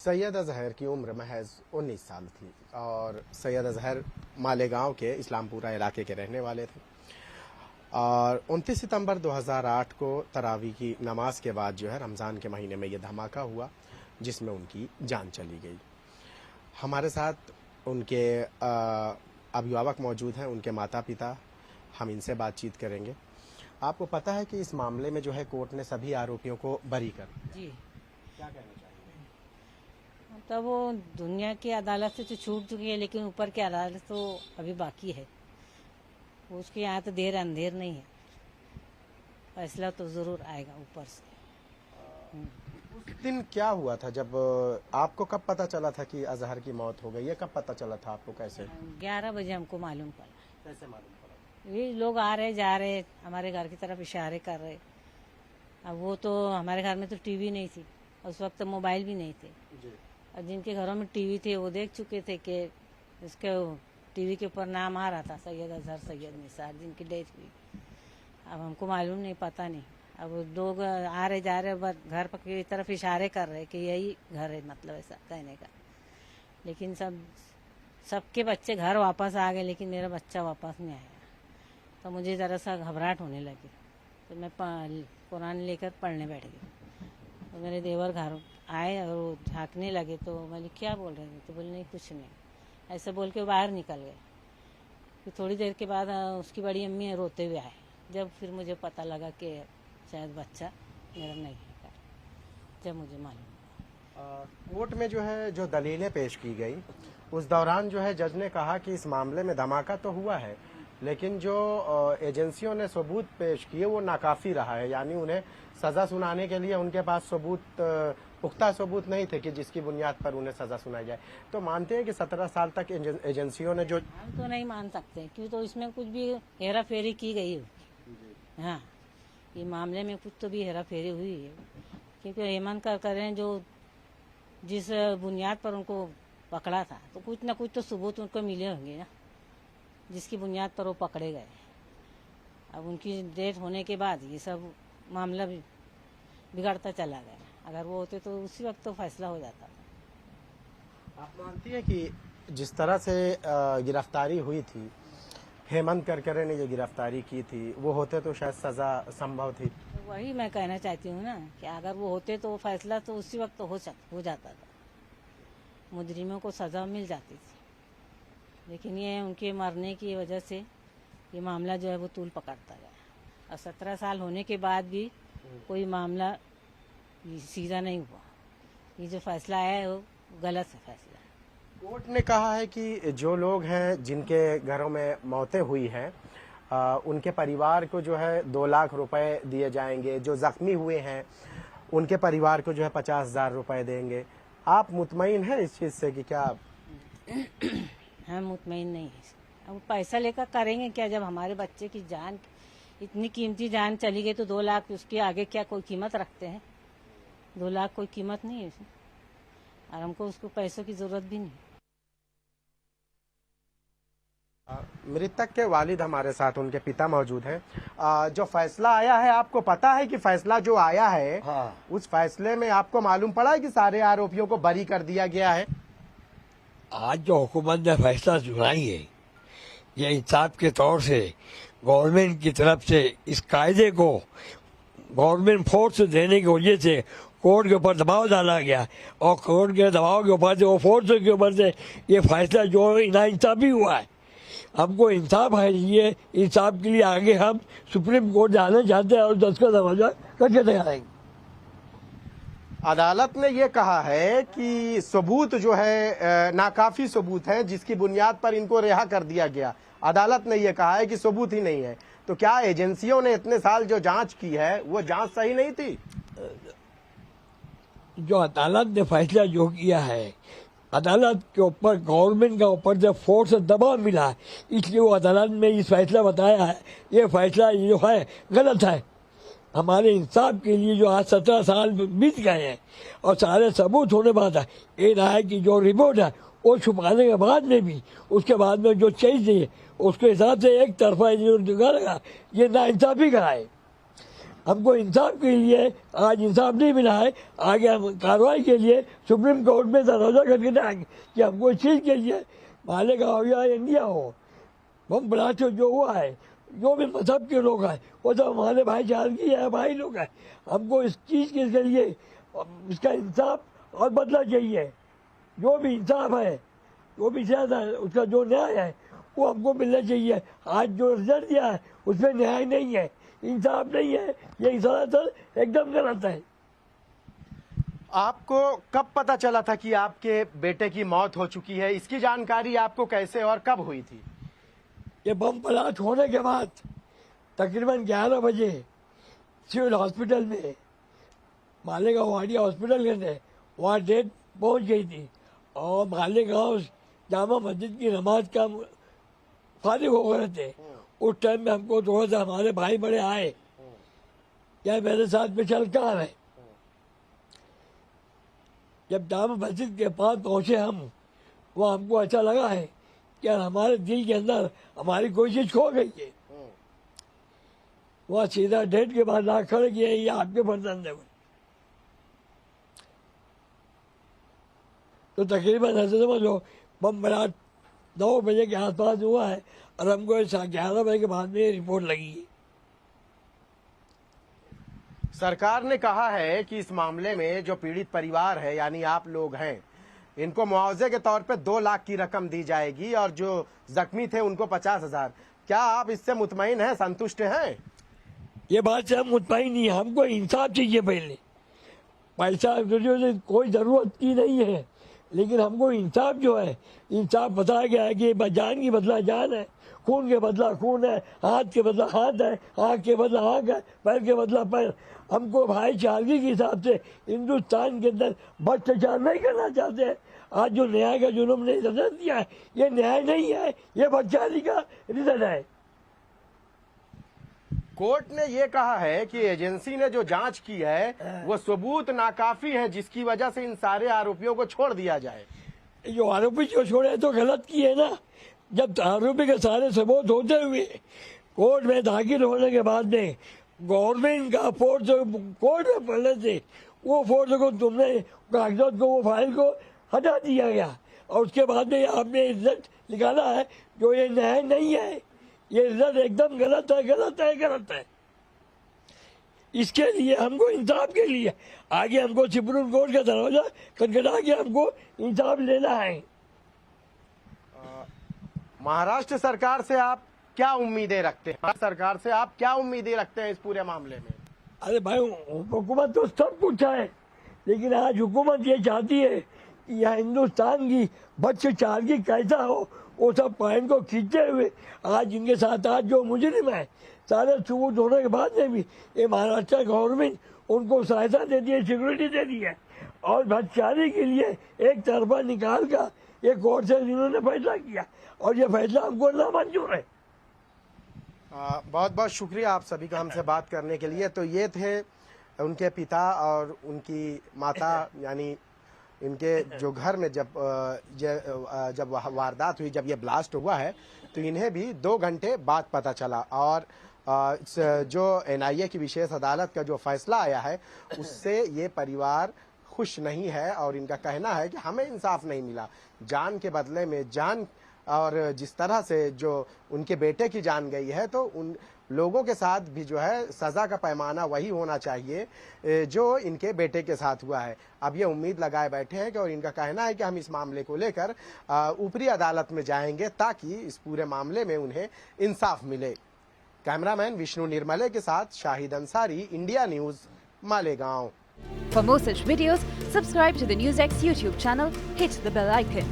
सैयद अजहर की उम्र महज 19 साल थी और सैयद अजहर मालेगांव के इस्लामपुरा इलाके के रहने वाले थे। और 29 सितंबर 2008 को तरावी की नमाज के बाद जो है रमज़ान के महीने में ये धमाका हुआ जिसमें उनकी जान चली गई। हमारे साथ उनके अभिभावक मौजूद हैं, उनके माता पिता। हम इनसे बातचीत करेंगे। आपको पता है कि इस मामले में जो है कोर्ट ने सभी आरोपियों को बरी कर दिया। जी, क्या कहना चाहिए? तब वो दुनिया की अदालत से तो छूट चुकी है, लेकिन ऊपर की अदालत तो अभी बाकी है। उसके यहाँ तो देर अंधेर नहीं है, फैसला तो जरूर आएगा ऊपर से। उस दिन क्या हुआ था जब आपको कब पता चला था कि अजहर की मौत हो गई है? कब पता चला था आपको? कैसे 11 बजे हमको मालूम पड़ा। कैसे मालूम पड़ा? ये लोग आ रहे जा रहे, हमारे घर की तरफ इशारे कर रहे। अब वो तो हमारे घर में तो टीवी नहीं थी, उस वक्त मोबाइल भी नहीं थे। जी। और जिनके घरों में टीवी थे वो देख चुके थे कि इसके टीवी के ऊपर नाम आ रहा था सैयद अजहर सैयद निसार, जिनकी डेथ हुई। अब हमको मालूम नहीं, पता नहीं। अब लोग आ रहे जा रहे, बस घर की तरफ इशारे कर रहे कि यही घर है, मतलब ऐसा कहने का। लेकिन सबके बच्चे घर वापस आ गए, लेकिन मेरा बच्चा वापस नहीं आया। तो मुझे ज़रा सा घबराहट होने लगी, तो मैं कुरान लेकर पढ़ने बैठ गई। तो मेरे देवर घर आए और वो झाँकने लगे, तो मैंने क्या बोल रहे थे? तो बोले नहीं कुछ नहीं, ऐसे बोल के बाहर निकल गए। फिर थोड़ी देर के बाद उसकी बड़ी अम्मी रोते हुए आए। जब फिर मुझे पता लगा कि शायद बच्चा मेरा नहीं है, जब मुझे मालूम। कोर्ट में जो है जो दलीलें पेश की गई उस दौरान जो है जज ने कहा कि इस मामले में धमाका तो हुआ है, लेकिन जो एजेंसियों ने सबूत पेश किए वो नाकाफी रहा है। यानी उन्हें सजा सुनाने के लिए उनके पास पुख्ता सबूत नहीं थे कि जिसकी बुनियाद पर उन्हें सजा सुनाई जाए। तो मानते हैं कि 17 साल तक एजेंसियों ने जो हम तो नहीं मान सकते, क्यों तो इसमें कुछ भी हेरा फेरी की गई है। हाँ, ये मामले में कुछ तो भी हेरा फेरी हुई है, क्योंकि हेमंत करकरे जो जिस बुनियाद पर उनको पकड़ा था, तो कुछ न कुछ तो सबूत उनको मिले होंगे ना, जिसकी बुनियाद पर वो पकड़े गए। अब उनकी डेथ होने के बाद ये सब मामला भी बिगड़ता चला गया। अगर वो होते तो उसी वक्त तो फैसला हो जाता था। आप मानती हैं कि जिस तरह से गिरफ्तारी हुई थी, हेमंत करकरे ने जो गिरफ्तारी की थी, वो होते तो शायद सजा संभव थी? तो वही मैं कहना चाहती हूँ ना कि अगर वो होते तो फैसला तो उसी वक्त हो जाता था, मुजरिमों को सजा मिल जाती थी। लेकिन ये उनके मरने की वजह से ये मामला जो है वो तूल पकड़ता गया, और 17 साल होने के बाद भी कोई मामला सीधा नहीं हुआ। ये जो फैसला आया है वो गलत है फैसला। कोर्ट ने कहा है कि जो लोग हैं जिनके घरों में मौतें हुई हैं उनके परिवार को जो है 2 लाख रुपए दिए जाएंगे। जो जख्मी हुए हैं उनके परिवार को जो है 50,000 रुपए देंगे। आप मुतमईन हैं इस चीज से कि क्या? हम मुतमईन नहीं है। अब पैसा लेकर करेंगे क्या? जब हमारे बच्चे की जान, इतनी कीमती जान चली गई, तो 2 लाख उसके आगे क्या कोई कीमत रखते हैं? 2 लाख कोई कीमत नहीं है उसमें, और हमको उसको पैसों की जरूरत भी नहीं। मृतक के वालिद हमारे साथ, उनके पिता मौजूद हैं। जो फैसला आया है, आपको पता है कि फैसला जो आया है, हाँ। उस फैसले में आपको मालूम पड़ा है कि सारे आरोपियों को बरी कर दिया गया है? आज जो हुकूमत ने फैसला सुनाई है, ये इंसाफ के तौर से गवर्नमेंट की तरफ से इस कायदे को गवर्नमेंट फोर्स देने की वजह से कोर्ट के ऊपर दबाव डाला गया, और कोर्ट के दबाव के ऊपर से, वो फोर्स के ऊपर से ये फैसला जो नाइंसाफी हुआ है। हमको इंसाफ है, ये इंसाफ के लिए आगे हम सुप्रीम कोर्ट जाना चाहते हैं और 10 का दरवाजा करके तैयार आएंगे। अदालत ने ये कहा है कि सबूत जो है नाकाफी सबूत है, जिसकी बुनियाद पर इनको रिहा कर दिया गया। अदालत ने ये कहा है कि सबूत ही नहीं है। तो क्या एजेंसियों ने इतने साल जो जांच की है वो जांच सही नहीं थी? जो अदालत ने फैसला जो किया है, अदालत के ऊपर गवर्नमेंट का ऊपर जब फोर्स दबाव मिला है, इसलिए वो अदालत में इस फैसला बताया है। ये फैसला जो है गलत है। हमारे इंसाफ के लिए जो आज 17 साल बीत गए हैं और सारे सबूत होने बाद है, ये रहा है कि जो रिपोर्ट है वो छुपाने के बाद में भी, उसके बाद में जो चाहिए उसके हिसाब से एक तरफा जो लगा, ये नाइंसाफी का है। हमको इंसाफ के लिए आज इंसाफ नहीं मिला है, आगे हम कार्रवाई के लिए सुप्रीम कोर्ट में दरवाजा करके जाएंगे कि हमको इस चीज़ के लिए मालेगांव हो या इंडिया हो, बम ब्लास्ट जो हुआ है, जो भी मजहब के लोग हैं वो सब हमारे भाईचारगी है, भाई लोग हैं। हमको इस चीज़ के लिए इसका इंसाफ और बदला चाहिए। जो भी इंसाफ है, जो भी शायद है, उसका जो न्याय है वो हमको मिलना चाहिए। आज जो रिजल्ट दिया है उसमें न्याय नहीं है, इंसाफ नहीं है, ये सरासर एकदम गलत है। आपको कब पता चला था कि आपके बेटे की मौत हो चुकी है? इसकी जानकारी आपको कैसे और कब हुई थी? ये बम ब्लास्ट होने के बाद तकरीबन 11 बजे सिविल हॉस्पिटल में, मालेगांव वाडिया हॉस्पिटल के अंदर वहाँ डेट पहुँच गई थी और मालेगांव जामा मस्जिद की नमाज का फारिग हो गए थे। उस टाइम में हमको थोड़ा सा हमारे भाई बड़े आए, क्या मेरे साथ में चल कहाँ है। जब जामा मस्जिद के पास पहुँचे हम, वहाँ हमको ऐसा लगा है कि हमारे दिल के अंदर हमारी कोई चीज खो गई है। वहाँ सीधा डेट के बाद ला खड़े किए, ये आपके बर्तन है। तो तकरीबन ऐसे समझ लो बम ब्लास्ट 9 बजे के आसपास हुआ है और हमको 11 बजे के बाद में रिपोर्ट लगी है। सरकार ने कहा है कि इस मामले में जो पीड़ित परिवार है यानी आप लोग हैं, इनको मुआवजे के तौर पे 2 लाख की रकम दी जाएगी और जो जख्मी थे उनको 50,000। क्या आप इससे मुतमईन हैं, संतुष्ट हैं? ये बात से हम मुतमईन नहीं, हमको इंसाफ चाहिए। पहले पैसा कोई जरूरत की नहीं है, लेकिन हमको इंसाफ जो है, इंसाफ बताया गया है कि जान की बदला जान है, खून के बदला खून है, हाथ के बदला हाथ है, आँख के बदला आँख है, पैर के बदला पैर। हमको भाईचारगी के हिसाब से हिंदुस्तान के अंदर भ्रष्टाचार नहीं करना चाहते। आज जो न्याय का जुलूम ने रिजल्ट दिया है, ये न्याय नहीं है, ये भ्रष्टाचारी का रिजल्ट है। कोर्ट ने ये कहा है कि एजेंसी ने जो जांच की है वो सबूत नाकाफी है, जिसकी वजह से इन सारे आरोपियों को छोड़ दिया जाए। जो आरोपी जो छोड़े तो गलत किए ना। जब आरोपी के सारे सबूत होते हुए कोर्ट में दाखिल होने के बाद में गवर्नमेंट का फोर्स जो कोर्ट में पढ़ने थे, वो फोर्स को तुमने कागजात को, वो फाइल को हटा दिया गया और उसके बाद में आपने रिजल्ट निकाला है जो ये न्याय नहीं है। ये रिजल्ट एकदम गलत है, गलत है, गलत है। इसके लिए हमको इंसाफ के लिए आगे हमको सुप्रीम कोर्ट का दरवाजा खटखटा के हमको इंसाफ लेना है। महाराष्ट्र सरकार से आप क्या उम्मीदें रखते हैं? सरकार से आप क्या उम्मीदें रखते हैं इस पूरे मामले में? अरे भाई, हुकूमत तो सब कुछ है, लेकिन आज हुकूमत ये चाहती है कि यहाँ हिंदुस्तान की भ्रष्टाचारगी कैसा हो, वो सब पॉइंट को खींचते हुए आज इनके साथ आज जो मुजरिम है, सारे सबूत होने के बाद में भी ये महाराष्ट्र गवर्नमेंट उनको सहायता देती है, सिक्योरिटी देती है और भ्रष्टाचारी के लिए एक तरफा निकाल कर ये कोर्ट से इन्होंने फैसला किया और ये फैसला हमको नामंजूर है। बहुत बहुत शुक्रिया आप सभी का हमसे बात करने के लिए। तो ये थे उनके पिता और उनकी माता, यानी इनके जो घर में जब वारदात हुई, जब ये ब्लास्ट हुआ है, तो इन्हें भी 2 घंटे बाद पता चला और जो NIA की विशेष अदालत का जो फैसला आया है उससे ये परिवार खुश नहीं है और इनका कहना है कि हमें इंसाफ नहीं मिला। जान के बदले में जान, और जिस तरह से जो उनके बेटे की जान गई है, तो उन लोगों के साथ भी जो है सज़ा का पैमाना वही होना चाहिए जो इनके बेटे के साथ हुआ है। अब ये उम्मीद लगाए बैठे हैं कि, और इनका कहना है कि हम इस मामले को लेकर ऊपरी अदालत में जाएंगे ताकि इस पूरे मामले में उन्हें इंसाफ मिले। कैमरामैन विष्णु निर्मले के साथ Shahid Ansari, India news, Malegaon. For more such videos, subscribe to the NewsX YouTube channel, hit the bell icon.